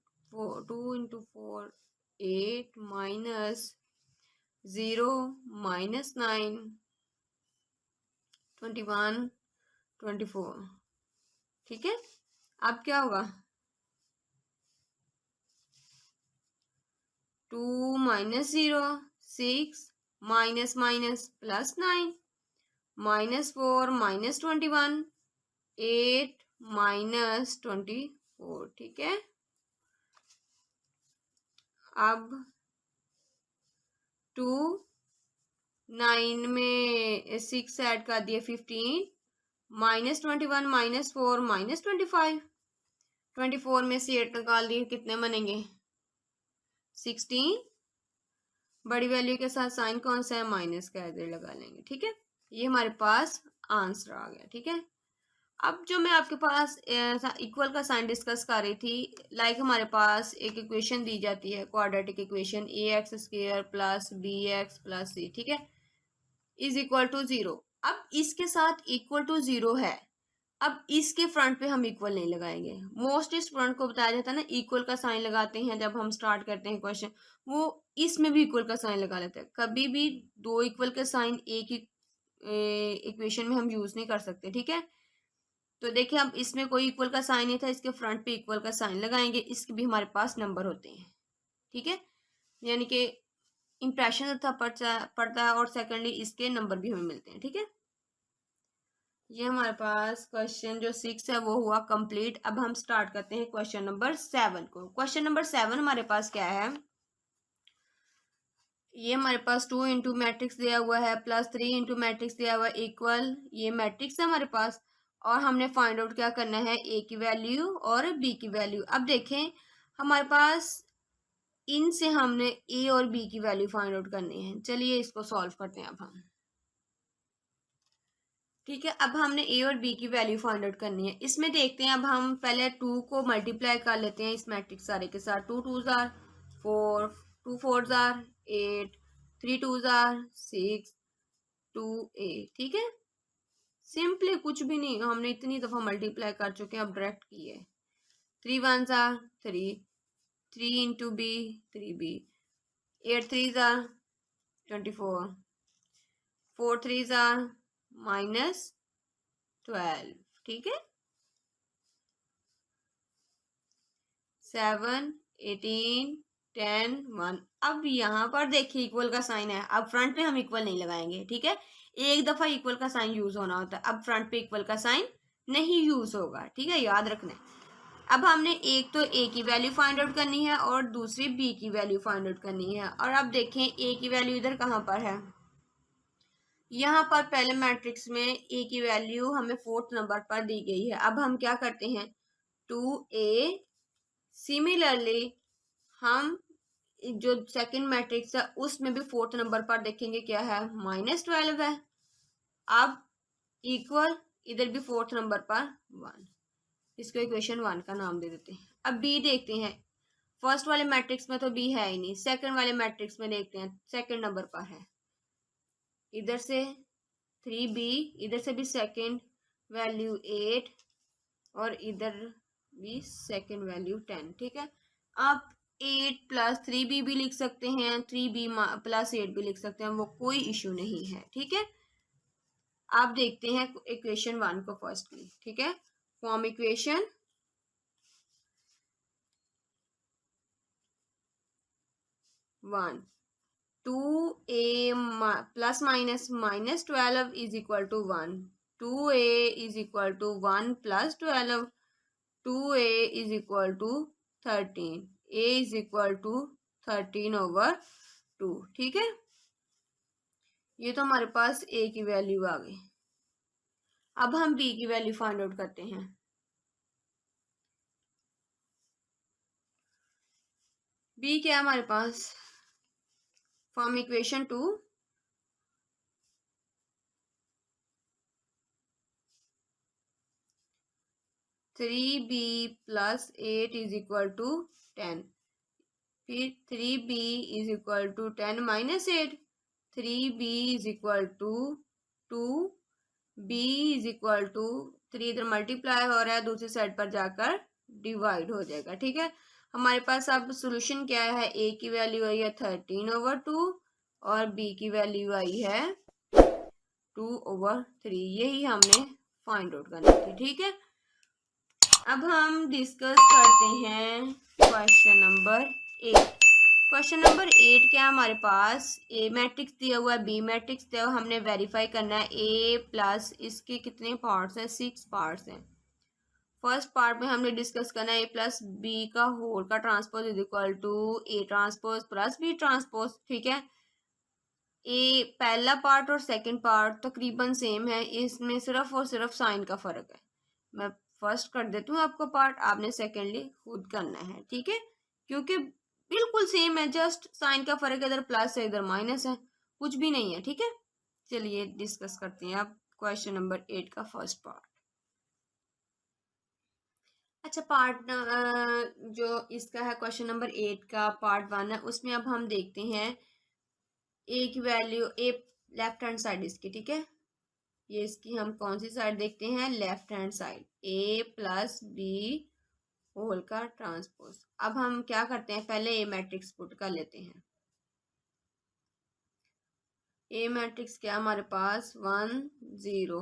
2 into 4 8 minus 0 -9 21 24। ठीक है। अब क्या होगा, 2 -0 6 माइनस माइनस +9 -4 -21 8 -24। ठीक है। अब 2 9 में 6 ऐड कर दिए 15 -21 -4 -25। 24 में से 8 निकाल दिए, कितने बनेंगे 16। बड़ी वैल्यू के साथ साइन कौन सा है, माइनस का इधर लगा लेंगे। ठीक है। ये हमारे पास आंसर आ गया। ठीक है। अब जो मैं आपके पास इक्वल का साइन डिस्कस कर रही थी, लाइक हमारे पास एक इक्वेशन दी जाती है, quadratic equation ax² plus bx plus c। ठीक है। Is equal to 0। अब इसके साथ इक्वल टू 0 है, अब इसके फ्रंट पे हम इक्वल नहीं लगाएंगे। मोस्ट स्टूडेंट को बताया जाता है ना, इक्वल का साइन लगाते हैं जब हम स्टार्ट करते हैं क्वेश्चन, वो इसमें भी इक्वल का साइन लगा लेते हैं। कभी भी दो इक्वल के साइन एक ही इक्वेशन में हम यूज नहीं कर सकते। ठीक है। तो देखिए अब इसमें कोई इक्वल का साइन नहीं था, इसके फ्रंट पे इक्वल का साइन लगाएंगे, इसके भी हमारे पास नंबर होते हैं। ठीक है। यानी कि इंप्रेशन अच्छा पड़ता है और सेकेंडली इसके नंबर भी हमें मिलते हैं। ठीक है। ये हमारे पास क्वेश्चन जो 6 है वो हुआ कंप्लीट। अब हम स्टार्ट करते हैं क्वेश्चन नंबर 7 को। क्वेश्चन नंबर 7 हमारे पास क्या है, ये हमारे पास 2 इंटू मैट्रिक्स दिया हुआ है प्लस 3 इंटू मैट्रिक्स दिया हुआ है इक्वल, ये मैट्रिक्स है हमारे पास, और हमने फाइंड आउट क्या करना है, ए की वैल्यू और बी की वैल्यू। अब देखें हमारे पास इनसे हमने ए और बी की वैल्यू फाइंड आउट करनी है। चलिए इसको सॉल्व करते हैं अब हम। ठीक है। अब हमने ए और बी की वैल्यू फाइंड आउट करनी है। इसमें देखते हैं, अब हम पहले 2 को मल्टीप्लाई कर लेते हैं इस मैट्रिक्स सारे के साथ। 2 2s are 4, 2 4s are 8, 3 2s are 6, 2 8। ठीक है। सिंपली कुछ भी नहीं, हमने इतनी दफा मल्टीप्लाई कर चुके हैं, अब डायरेक्ट की है। 3 1s are 3, 3 into B 3b, 8 3s are 24, 4 3s are -12। ठीक है। 7 18 10 1। अब यहाँ पर देखिए इक्वल का साइन है, अब फ्रंट पे हम इक्वल नहीं लगाएंगे। ठीक है। एक दफा इक्वल का साइन यूज होना होता है, अब फ्रंट पे इक्वल का साइन नहीं यूज होगा। ठीक है, याद रखना है। अब हमने एक तो ए की वैल्यू फाइंड आउट करनी है और दूसरी बी की वैल्यू फाइंड आउट करनी है। और अब देखें ए की वैल्यू इधर कहाँ पर है, यहाँ पर पहले मैट्रिक्स में ए की वैल्यू हमें 4th नंबर पर दी गई है। अब हम क्या करते हैं 2a, सिमिलरली हम जो सेकंड मैट्रिक्स है उसमें भी 4th नंबर पर देखेंगे क्या है, -12 है। अब इक्वल इधर भी 4th नंबर पर 1, इसको इक्वेशन 1 का नाम दे देते हैं। अब बी देखते हैं, फर्स्ट वाले मैट्रिक्स में तो बी है ही नहीं, सेकंड वाले मैट्रिक्स में देखते हैं, सेकंड नंबर पर है। इधर से 3b, इधर से भी सेकंड वैल्यू 8 और इधर बी सेकेंड वैल्यू 10, ठीक है। आप 8 प्लस 3b भी लिख सकते हैं, 3b प्लस 8 भी लिख सकते हैं, वो कोई इशू नहीं है, ठीक है। आप देखते हैं इक्वेशन 1 को फर्स्टली, ठीक है। Form equation 1, 2a plus minus minus 12 is equal to 1, 2a is equal to 1 plus 12, 2a is equal to 13, a is equal to 13/2, ठीक है। ये तो हमारे पास a की वैल्यू आ गई। अब हम b की वैल्यू फाइंड आउट करते हैं। b क्या है हमारे पास, from equation 2 3b plus 8 is equal to 10, फिर 3b is equal to 10 minus 8, 3b is equal to 2, b is equal to 3 इधर मल्टीप्लाई हो रहा है, दूसरी साइड पर जाकर डिवाइड हो जाएगा, ठीक है। हमारे पास अब सोल्यूशन क्या है, a की वैल्यू आई है 13/2 और b की वैल्यू आई है 2/3, यही हमने फाइंड आउट करनी थी, ठीक है। अब हम डिस्कस करते हैं क्वेश्चन नंबर 8। क्वेश्चन नंबर 8 क्या हमारे पास, ए मैट्रिक्स दिया हुआ है, बी मैट्रिक्स दिया हुआ, हमने वेरीफाई करना है ए प्लस इसके कितने पार्ट्स हैं, 6 पार्ट्स हैं। फर्स्ट पार्ट में हमने डिस्कस करना है ए प्लस बी का होल का transpose is equal to A transpose plus B transpose, ठीक है। ए पहला पार्ट और सेकंड पार्ट तकरीबन सेम है, इसमें सिर्फ और सिर्फ साइन का फर्क है। मैं फर्स्ट कर देती हूँ आपको पार्ट, आपने सेकेंडली खुद करना है, ठीक है, क्योंकि बिल्कुल सेम है, जस्ट साइन का फर्क है, इधर प्लस है इधर माइनस है, कुछ भी नहीं है, ठीक है। चलिए डिस्कस करते हैं अब क्वेश्चन नंबर 8 का फर्स्ट पार्ट। अच्छा, पार्ट जो इसका है क्वेश्चन नंबर 8 का पार्ट 1 है, उसमें अब हम देखते हैं ए की वैल्यू, ए लेफ्ट हैंड साइड इसकी, ठीक है। ये इसकी हम कौन सी साइड देखते हैं, लेफ्ट हैंड साइड, ए प्लस बी होल का ट्रांसपोज। अब हम क्या करते हैं, पहले ए मैट्रिक्स पुट कर लेते हैं। ए मैट्रिक्स क्या हमारे पास 1 0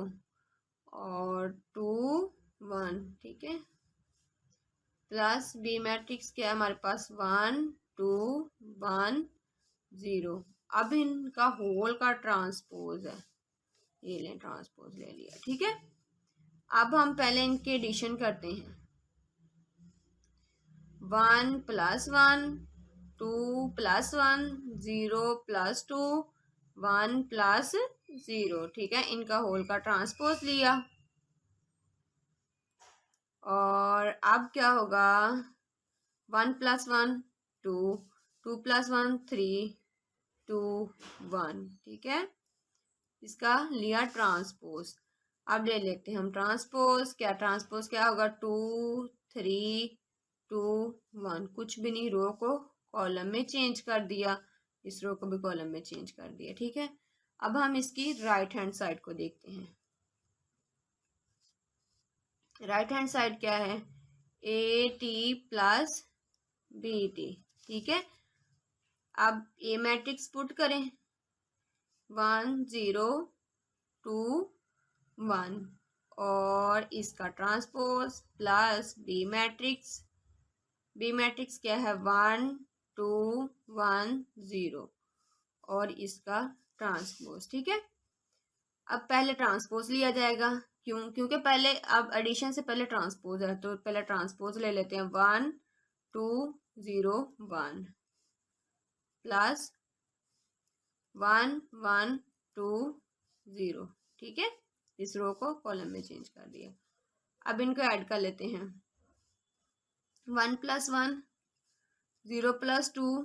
और 2 1, ठीक है, प्लस बी मैट्रिक्स क्या है हमारे पास 1 2 1 0। अब इनका होल का ट्रांसपोज है, ये लें ट्रांसपोज ले लिया, ठीक है। अब हम पहले इनके एडिशन करते हैं, 1 प्लस 1 2 प्लस 1 0 प्लस 2 1 प्लस 0, ठीक है। इनका होल का ट्रांसपोज लिया और अब क्या होगा, 1 प्लस 1 2, 2 प्लस 1 3 2 1, ठीक है। इसका लिया ट्रांसपोज। अब ले लेते हैं हम ट्रांसपोज, क्या ट्रांसपोज क्या होगा, 2 3 2 1, कुछ भी नहीं, रो को कॉलम में चेंज कर दिया, इस रो को भी कॉलम में चेंज कर दिया, ठीक है। अब हम इसकी राइट हैंड साइड को देखते हैं। राइट हैंड साइड क्या है, A T plus B T, ठीक है। अब ए मैट्रिक्स पुट करें, 1 0 2 1 और इसका transpose plus B matrix, B matrix क्या है 1 2 1 0 और इसका ट्रांसपोज, ठीक है। अब पहले ट्रांसपोज लिया जाएगा, क्योंकि पहले अब एडिशन से पहले ट्रांसपोज है, तो पहले ट्रांसपोज ले लेते हैं, 1 2 0 1 प्लस 1 1 2 0, ठीक है। इस रो को कॉलम में चेंज कर दिया। अब इनको ऐड कर लेते हैं, 1 प्लस 1 0 प्लस 2,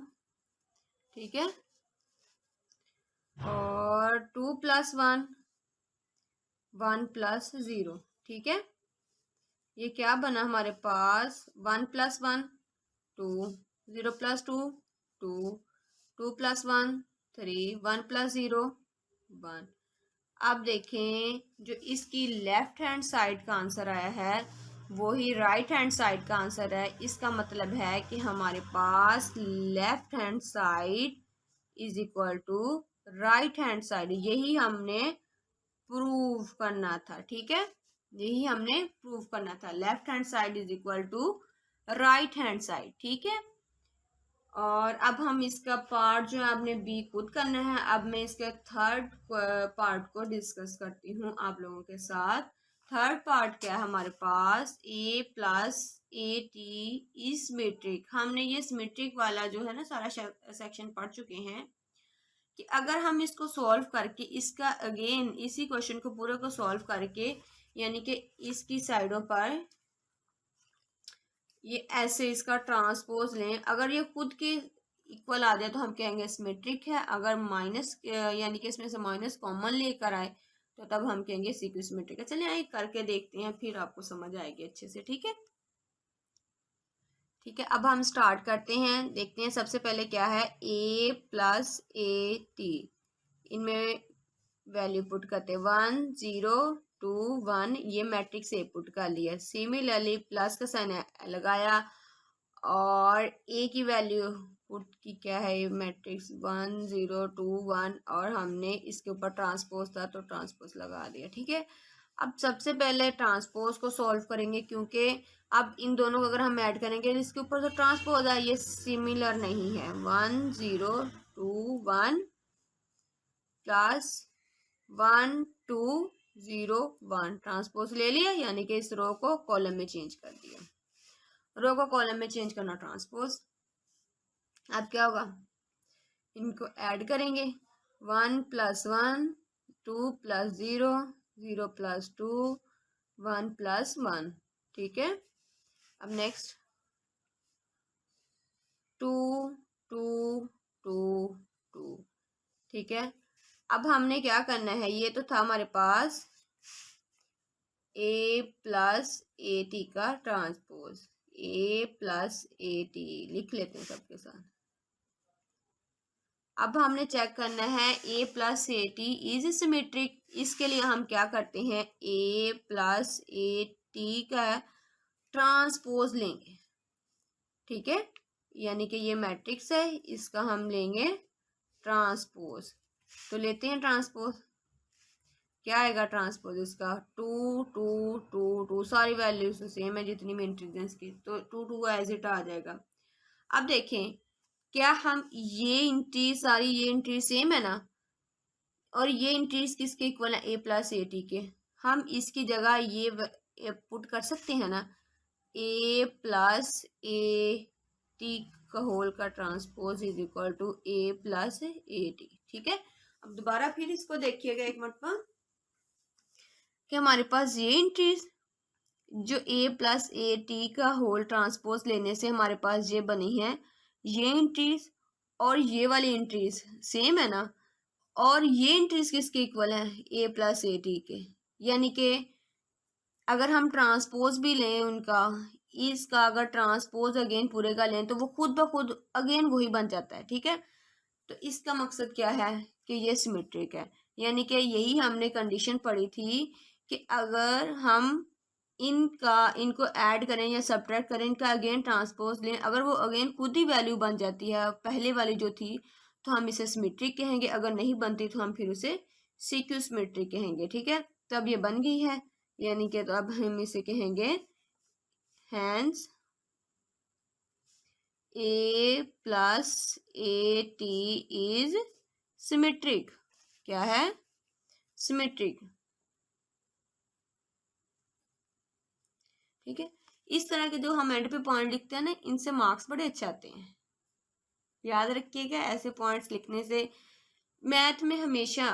ठीक है, और 2 प्लस 1 1 प्लस 0, ठीक है। ये क्या बना हमारे पास, 1 प्लस 1 2 0 प्लस 2 2 2 प्लस 1 3 1 प्लस 0 1। अब देखें जो इसकी लेफ्ट हैंड साइड का आंसर आया है वही राइट हैंड साइड का आंसर है। इसका मतलब है कि हमारे पास left hand side is equal to right hand side. यही हमने प्रूव करना था, ठीक है, यही हमने प्रूव करना था। Left hand side is equal to right hand side, ठीक है। और अब हम इसका पार्ट जो है आपने बी खुद करना है। अब मैं इसके थर्ड पार्ट को डिस्कस करती हूँ आप लोगों के साथ। थर्ड पार्ट क्या है हमारे पास, a plus A T is symmetric. हमने ये सिमेट्रिक वाला जो है ना सारा सेक्शन पढ़ चुके हैं कि अगर हम इसको सॉल्व करके इसका अगेन इसी क्वेश्चन को पूरे को सॉल्व करके यानी कि इसकी साइडों पर ये ऐसे इसका ट्रांसपोज लें, अगर ये खुद के इक्वल आ जाए तो हम कहेंगे सिमेट्रिक है। अगर माइनस यानी कि इसमें से माइनस कॉमन लेकर आए तो तब हम कहेंगे सीक्यू सिमेट्रिक है। चलिए आइए करके देखते हैं, फिर आपको समझ आएगी अच्छे से, ठीक है। ठीक है, अब हम स्टार्ट करते हैं, देखते हैं सबसे पहले क्या है, ए प्लस ए टी। इनमें वैल्यू पुट करते हैं 1 0 2 1, ये मैट्रिक्स ए पुट कर लिया। सिमिलरली प्लस का साइन लगाया और ए की वैल्यू पुट की क्या है, ये मैट्रिक्स 1 0 2 1 और हमने इसके ऊपर ट्रांसपोज था तो ट्रांसपोज लगा दिया, ठीक है। अब सबसे पहले ट्रांसपोज को सॉल्व करेंगे क्योंकि अब इन दोनों को अगर हम ऐड करेंगे इसके ऊपर तो ट्रांसपोज है, ये सिमिलर नहीं है। 1 0 2 1 प्लस 1 2 0 1 ट्रांसपोज ले लिया, यानी कि इस रो को कॉलम में चेंज कर दिया। रो को कॉलम में चेंज करना ट्रांसपोज। अब क्या होगा, इनको ऐड करेंगे 1 प्लस 1 2 प्लस 0 0 प्लस 2 1 प्लस 1, ठीक है। अब नेक्स्ट 2 2 2 2, ठीक है। अब हमने क्या करना है, ये तो था हमारे पास ए प्लस ए टी का transpose, A plus A T लिख लेते हैं सबके साथ। अब हमने चेक करना है ए plus A T is symmetric. इसके लिए हम क्या करते हैं, ए प्लस ए टी का ट्रांसपोज लेंगे, ठीक है, यानी कि ये मैट्रिक्स है, इसका हम लेंगे ट्रांसपोज। तो लेते हैं ट्रांसपोज, क्या आएगा ट्रांसपोज इसका 2 2 2 2, सारी वैल्यूज सेम है जितनी भी इंटीजर्स की, तो 2 2 एज इट आ जाएगा। अब देखें क्या हम ये इंट्रीज सारी ये इंट्रीज सेम है ना, और ये इंट्रीज किसके इक्वल है, ए प्लस ए टी के। हम इसकी जगह ये पुट कर सकते हैं ना, ए प्लस ए टी का होल का transpose is equal to A plus A T, ठीक है। अब दोबारा फिर इसको देखिएगा एक मरतबा कि हमारे पास ये इंट्रीज जो ए प्लस ए टी का होल ट्रांसपोज लेने से हमारे पास ये बनी है, ये इंट्रीज और ये वाली इंट्रीज सेम है ना, और ये इंट्रीज किसके इक्वल है, ए प्लस ए टी के। यानी कि अगर हम ट्रांसपोज भी लें उनका, इसका अगर ट्रांसपोज अगेन पूरे का लें तो वो खुद ब खुद अगेन वही बन जाता है, ठीक है। तो इसका मकसद क्या है कि ये सिमेट्रिक है, यानी कि यही हमने कंडीशन पढ़ी थी कि अगर हम इनको ऐड करें या सब्ट्रैक्ट करें, इनका अगेन ट्रांसपोज लें, अगर वो अगेन खुद ही वैल्यू बन जाती है पहले वाली जो थी तो हम इसे सिमेट्रिक कहेंगे, अगर नहीं बनती तो हम फिर उसे सीक्यू सिमेट्रिक कहेंगे, ठीक है। तो अब ये बन गई है, यानी कि तो अब हम इसे कहेंगे hence A plus A T is symmetric. क्या है, सिमेट्रिक, ठीक है। इस तरह के जो हम एंड पे पॉइंट लिखते हैं ना, इनसे मार्क्स बड़े अच्छे आते हैं, याद रखिएगा। ऐसे पॉइंट्स लिखने से मैथ में हमेशा,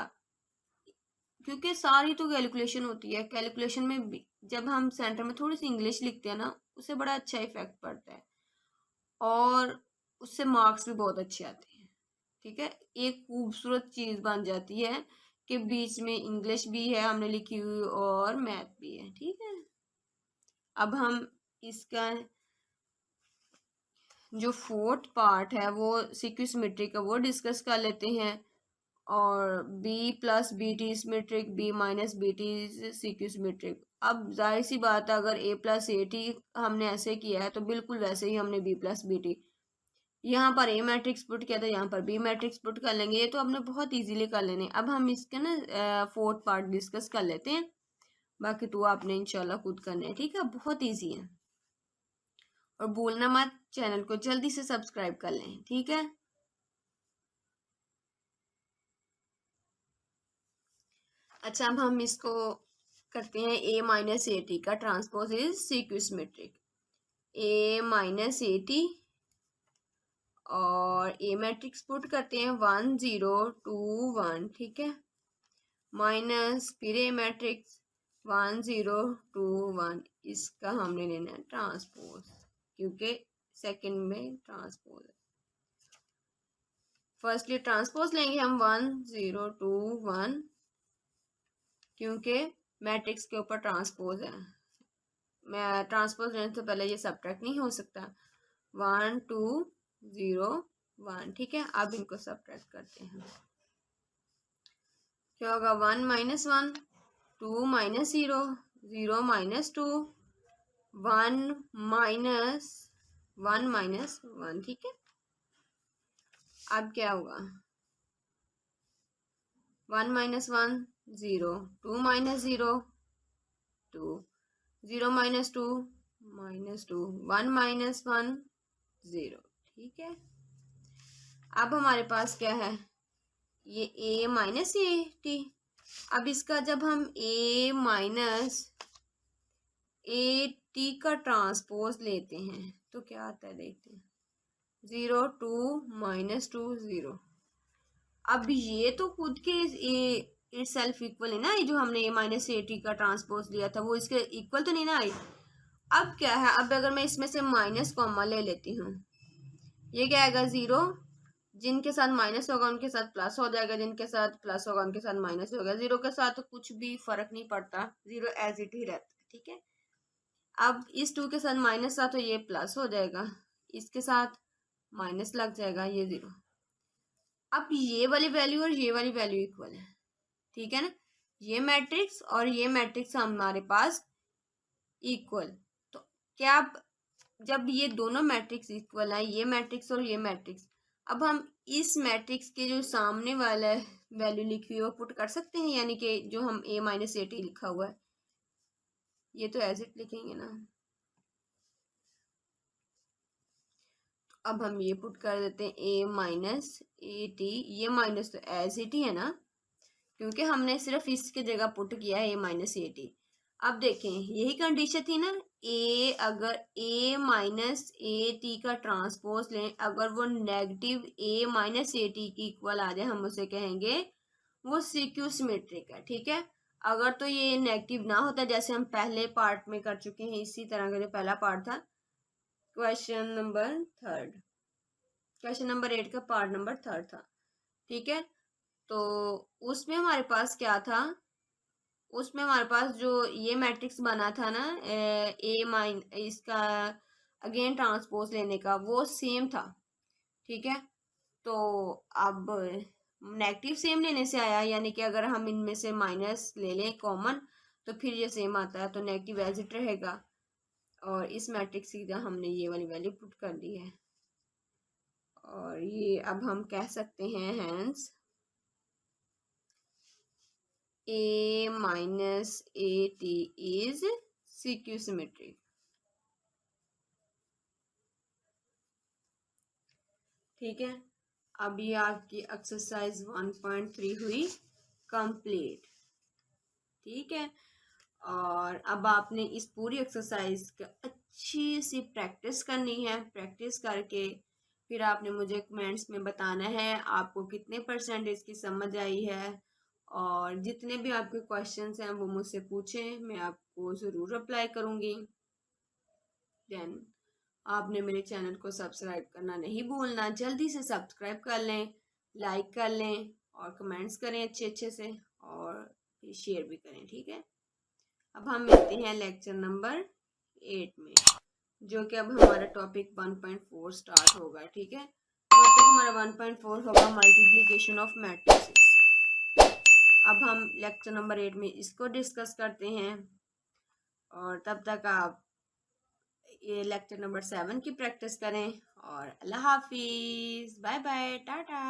क्योंकि सारी तो कैलकुलेशन होती है, कैलकुलेशन में भी जब हम सेंटर में थोड़ी सी इंग्लिश लिखते हैं ना, उससे बड़ा अच्छा इफेक्ट पड़ता है और उससे मार्क्स भी बहुत अच्छे आते हैं, ठीक है। एक खूबसूरत चीज़ बन जाती है कि बीच में इंग्लिश भी है हमने लिखी हुई और मैथ भी है, ठीक है। अब हम इसका जो फोर्थ पार्ट है वो सीक्यू सिमेट्री का वो डिस्कस कर लेते हैं। और B plus B T symmetric, B minus B T skew symmetric. अब जाहिर सी बात है, अगर ए प्लस ए टी हमने ऐसे किया है तो बिल्कुल वैसे ही हमने बी प्लस बी टी, यहाँ पर ए मैट्रिक्स पुट किया था, यहाँ पर बी मैट्रिक्स पुट कर लेंगे। ये तो हमने बहुत इजीली कर लेने। अब हम इसके ना फोर्थ पार्ट डिस्कस कर लेते हैं, बाकी तो आपने इंशाल्लाह खुद करना है, ठीक है। बहुत इजी है, और भूलना मत चैनल को जल्दी से सब्सक्राइब कर लें, ठीक है। अच्छा, अब हम इसको करते हैं। ए माइनस ए टी का transpose is skew symmetric. A minus A T और ए मैट्रिक्स पुट करते हैं 1 0 2 1, ठीक है। माइनस फिर ए मैट्रिक्स 1 0 2 1, इसका हमने लेना है ट्रांसपोज, क्योंकि सेकंड में ट्रांसपोज है। फर्स्टली ट्रांसपोज लेंगे हम 1 0 2 1, क्योंकि मैट्रिक्स के ऊपर ट्रांसपोज है। मैं ट्रांसपोज लेने से पहले ये सब्ट्रैक्ट नहीं हो सकता। 1 2 0 1, ठीक है। अब इनको सब्ट्रैक्ट करते हैं। क्या होगा? 1 minus 1, 2 minus 0, 0 minus 2, 1 minus 1 minus 1, ठीक है। अब क्या होगा? 1 minus 1 0, 2 minus 0 2, 0 minus 2 minus 2, 1 minus 1 0, ठीक है। अब हमारे पास क्या है? ये a माइनस ए टी। अब इसका जब हम a माइनस ए टी का ट्रांसपोज लेते हैं तो क्या आता है, देखते हैं। 0 2 माइनस 2 0। अब ये तो खुद के इट सेल्फ इक्वल है ना, ये जो हमने ए माइनस ए टी का ट्रांसपोज लिया था वो इसके इक्वल तो नहीं ना आई। अब क्या है? अब अगर मैं इसमें से माइनस कॉमा ले लेती हूँ, ये क्या आएगा? 0, जिनके साथ माइनस होगा उनके साथ प्लस हो जाएगा, जिनके साथ प्लस होगा उनके साथ माइनस होगा। 0 के साथ तो कुछ भी फर्क नहीं पड़ता, 0 एज इट ही रहता है, ठीक है। अब इस 2 के साथ माइनस था तो ये प्लस हो जाएगा, इसके साथ माइनस लग जाएगा, ये 0। अब ये वाली वैल्यू और ये वाली वैल्यू इक्वल है, ठीक है ना। ये मैट्रिक्स और ये मैट्रिक्स हमारे पास इक्वल। तो क्या जब ये दोनों मैट्रिक्स इक्वल है, ये मैट्रिक्स और ये मैट्रिक्स, अब हम इस मैट्रिक्स के जो सामने वाला वैल्यू लिखी हुई है वो पुट कर सकते हैं, यानी कि जो हम a माइनस ए टी लिखा हुआ है ये तो एज इट लिखेंगे ना। अब हम ये पुट कर देते हैं a माइनस ए टी। ये माइनस तो एज इट ही है ना, क्योंकि हमने सिर्फ इसकी जगह पुट किया है a माइनस ए टी। अब देखें, यही कंडीशन थी ना, अगर a माइनस ए टी का ट्रांसपोज लें, अगर वो negative a minus A T की इक्वल आ जाए, हम उसे कहेंगे वो सी क्यू सिमेट्रिक है, ठीक है। अगर तो ये नेगेटिव ना होता, जैसे हम पहले पार्ट में कर चुके हैं, इसी तरह का जो पहला पार्ट था, क्वेश्चन नंबर 3, क्वेश्चन नंबर 8 का पार्ट नंबर 3 था, ठीक है। तो उसमें हमारे पास क्या था? उसमें हमारे पास जो ये मैट्रिक्स बना था ना, इसका अगेन ट्रांसपोज लेने का, वो सेम था, ठीक है। तो अब नेगेटिव सेम लेने से आया, यानी कि अगर हम इनमें से माइनस ले लें कॉमन तो फिर ये सेम आता है, तो नेगेटिव एज इट रहेगा। और इस मैट्रिक्स की हमने ये वाली वैल्यू पुट कर दी है, और ये अब हम कह सकते हैं hence a minus A T is skew symmetric, ठीक है। अब ये आपकी एक्सरसाइज 1.3 हुई कंप्लीट, ठीक है। और अब आपने इस पूरी एक्सरसाइज का अच्छी सी प्रैक्टिस करनी है। प्रैक्टिस करके फिर आपने मुझे कमेंट्स में बताना है आपको कितने % इसकी समझ आई है, और जितने भी आपके क्वेश्चंस हैं वो मुझसे पूछें, मैं आपको ज़रूर रिप्लाई करूँगी। देन आपने मेरे चैनल को सब्सक्राइब करना नहीं भूलना, जल्दी से सब्सक्राइब कर लें, लाइक कर लें और कमेंट्स करें अच्छे से, और शेयर भी करें, ठीक है। अब हम मिलते हैं लेक्चर नंबर 8 में, जो कि अब हमारा टॉपिक 1.4 स्टार्ट होगा, ठीक है। टॉपिक हमारा 1.4 होगा मल्टीप्लिकेशन ऑफ मैट्रिसेस। अब हम लेक्चर नंबर 8 में इसको डिस्कस करते हैं, और तब तक आप ये लेक्चर नंबर 7 की प्रैक्टिस करें। और अल्लाह हाफिज़, बाय बाय, टाटा।